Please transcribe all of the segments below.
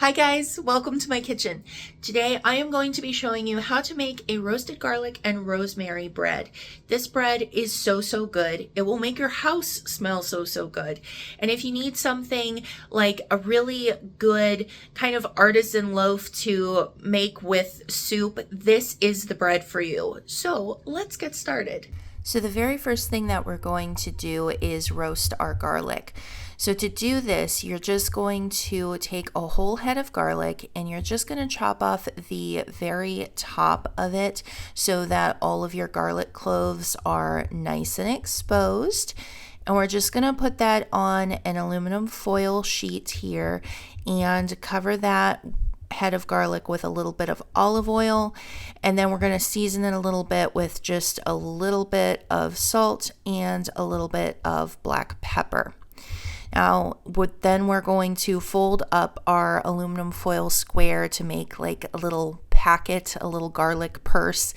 Hi guys, welcome to my kitchen. Today I am going to be showing you how to make a roasted garlic and rosemary bread. This bread is so good. It will make your house smell so good. And if you need something like a really good kind of artisan loaf to make with soup, this is the bread for you. So let's get started. So the very first thing that we're going to do is roast our garlic. So to do this, you're just going to take a whole head of garlic and you're just going to chop off the very top of it so that all of your garlic cloves are nice and exposed. And we're just going to put that on an aluminum foil sheet here and cover that head of garlic with a little bit of olive oil, and then we're going to season it a little bit with just a little bit of salt and a little bit of black pepper. Now, then we're going to fold up our aluminum foil square to make like a little packet, a little garlic purse,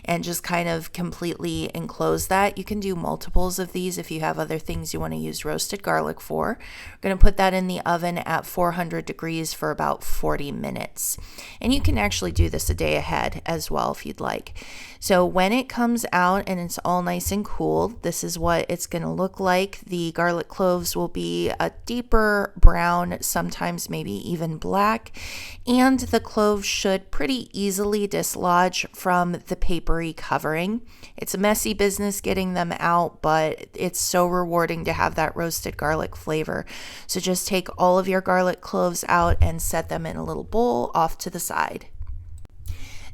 and just kind of completely enclose that. You can do multiples of these if you have other things you want to use roasted garlic for. We're going to put that in the oven at 400 degrees for about 40 minutes. And you can actually do this a day ahead as well if you'd like. So when it comes out and it's all nice and cool, this is what it's going to look like. The garlic cloves will be a deeper brown, sometimes maybe even black, and the cloves should pretty easily dislodge from the papery covering. It's a messy business getting them out, but it's so rewarding to have that roasted garlic flavor. So just take all of your garlic cloves out and set them in a little bowl off to the side.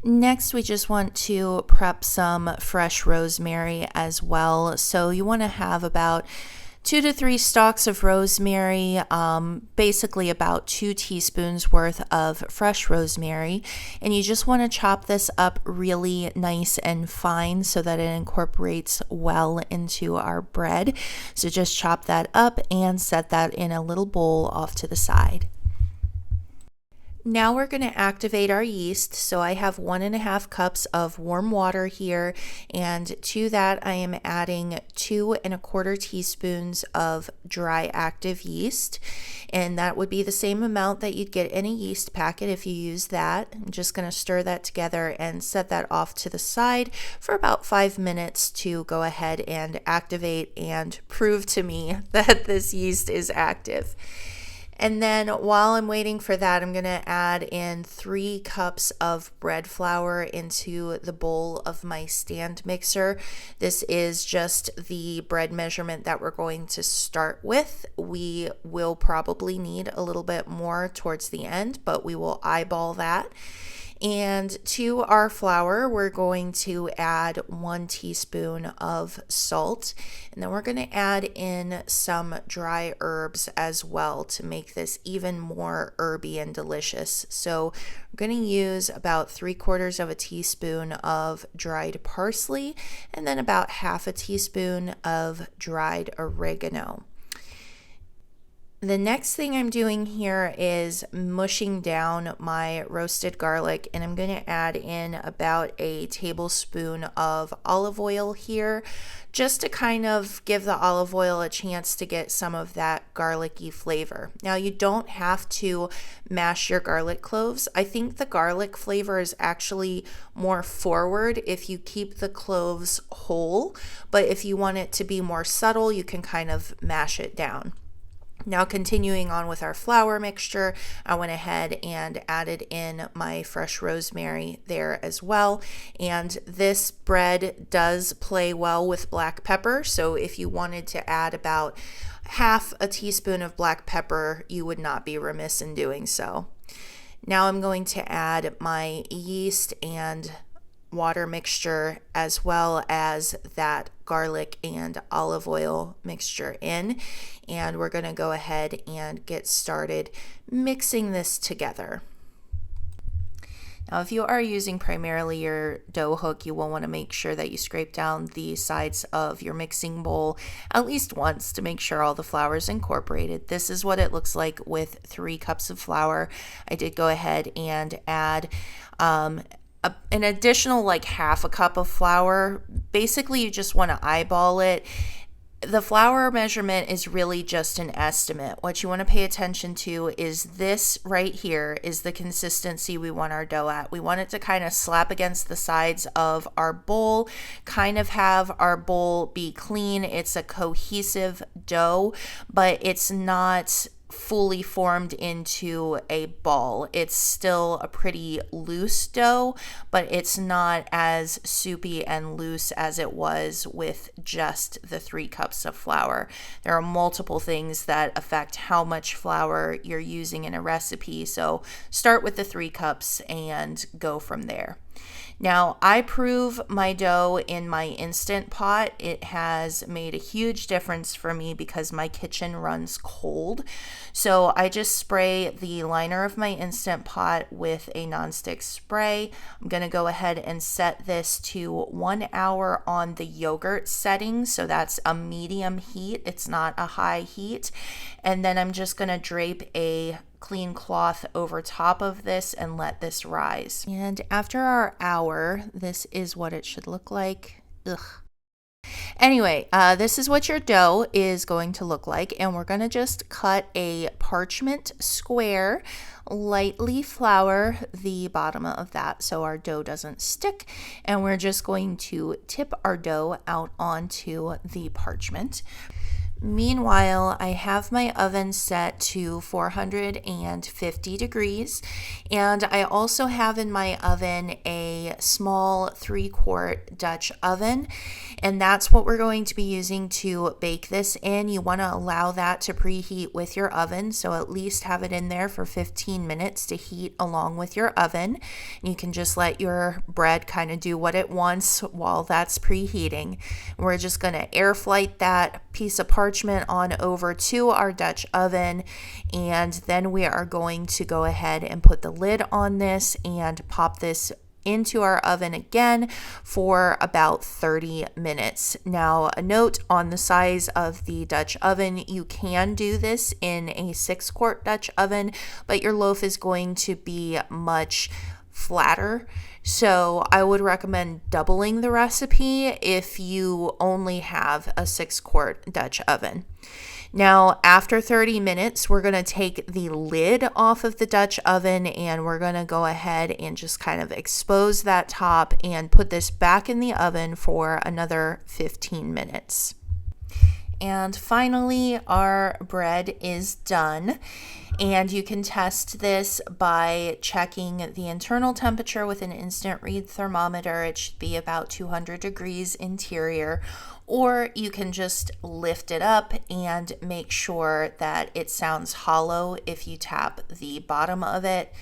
Next, we just want to prep some fresh rosemary as well. So you want to have about 2 to 3 stalks of rosemary, basically about 2 teaspoons worth of fresh rosemary. And you just want to chop this up really nice and fine so that it incorporates well into our bread. So just chop that up and set that in a little bowl off to the side. Now we're going to activate our yeast. So I have 1.5 cups of warm water here, and to that I am adding 2¼ teaspoons of dry active yeast, and that would be the same amount that you'd get in a yeast packet if you use that. I'm just going to stir that together and set that off to the side for about 5 minutes to go ahead and activate and prove to me that this yeast is active. And then while I'm waiting for that, I'm going to add in 3 cups of bread flour into the bowl of my stand mixer. This is just the bread measurement that we're going to start with. We will probably need a little bit more towards the end, but we will eyeball that. And to our flour, we're going to add 1 teaspoon of salt, and then we're going to add in some dry herbs as well to make this even more herby and delicious. So we're going to use about 3/4 teaspoon of dried parsley, and then about 1/2 teaspoon of dried oregano. The next thing I'm doing here is mushing down my roasted garlic, and I'm going to add in about a tablespoon of olive oil here, just to kind of give the olive oil a chance to get some of that garlicky flavor. Now, you don't have to mash your garlic cloves. I think the garlic flavor is actually more forward if you keep the cloves whole, but if you want it to be more subtle, you can kind of mash it down. Now, continuing on with our flour mixture, I went ahead and added in my fresh rosemary there as well. And this bread does play well with black pepper, so if you wanted to add about 1/2 teaspoon of black pepper, you would not be remiss in doing so. Now I'm going to add my yeast and water mixture as well as that garlic and olive oil mixture in, and we're going to go ahead and get started mixing this together. Now, if you are using primarily your dough hook, you will want to make sure that you scrape down the sides of your mixing bowl at least once to make sure all the flour is incorporated. This is what it looks like with 3 cups of flour. I did go ahead and add an additional like 1/2 cup of flour. Basically, you just want to eyeball it The flour measurement is really just an estimate. What you want to pay attention to is this right here is the consistency we want our dough at. We want it to kind of slap against the sides of our bowl, kind of have our bowl be clean. It's a cohesive dough, but it's not fully formed into a ball. It's still a pretty loose dough, but it's not as soupy and loose as it was with just the 3 cups of flour. There are multiple things that affect how much flour you're using in a recipe, so start with the 3 cups and go from there. Now, I prove my dough in my Instant Pot. It has made a huge difference for me because my kitchen runs cold. So I just spray the liner of my Instant Pot with a nonstick spray. I'm going to go ahead and set this to 1 hour on the yogurt setting. So that's a medium heat. It's not a high heat. And then I'm just going to drape a clean cloth over top of this and let this rise. And after our hour, this is what it should look like. Ugh. Anyway, this is what your dough is going to look like, and we're going to just cut a parchment square, lightly flour the bottom of that so our dough doesn't stick, and we're just going to tip our dough out onto the parchment. Meanwhile, I have my oven set to 450 degrees, and I also have in my oven a small 3-quart Dutch oven, and that's what we're going to be using to bake this in. You want to allow that to preheat with your oven, so at least have it in there for 15 minutes to heat along with your oven. You can just let your bread kind of do what it wants while that's preheating. We're just going to air flight that piece of parchment on over to our Dutch oven, and then we are going to go ahead and put the lid on this and pop this into our oven again for about 30 minutes. Now, a note on the size of the Dutch oven, you can do this in a 6-quart Dutch oven, but your loaf is going to be much flatter. So I would recommend doubling the recipe if you only have a 6-quart Dutch oven. Now, after 30 minutes, we're going to take the lid off of the Dutch oven and we're going to go ahead and just kind of expose that top and put this back in the oven for another 15 minutes. And finally, our bread is done. And you can test this by checking the internal temperature with an instant read thermometer. It should be about 200 degrees interior. Or you can just lift it up and make sure that it sounds hollow if you tap the bottom of it.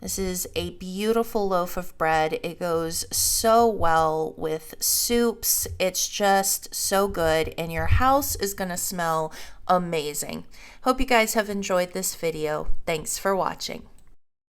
This is a beautiful loaf of bread. It goes so well with soups. It's just so good, and your house is going to smell amazing. Hope you guys have enjoyed this video. Thanks for watching.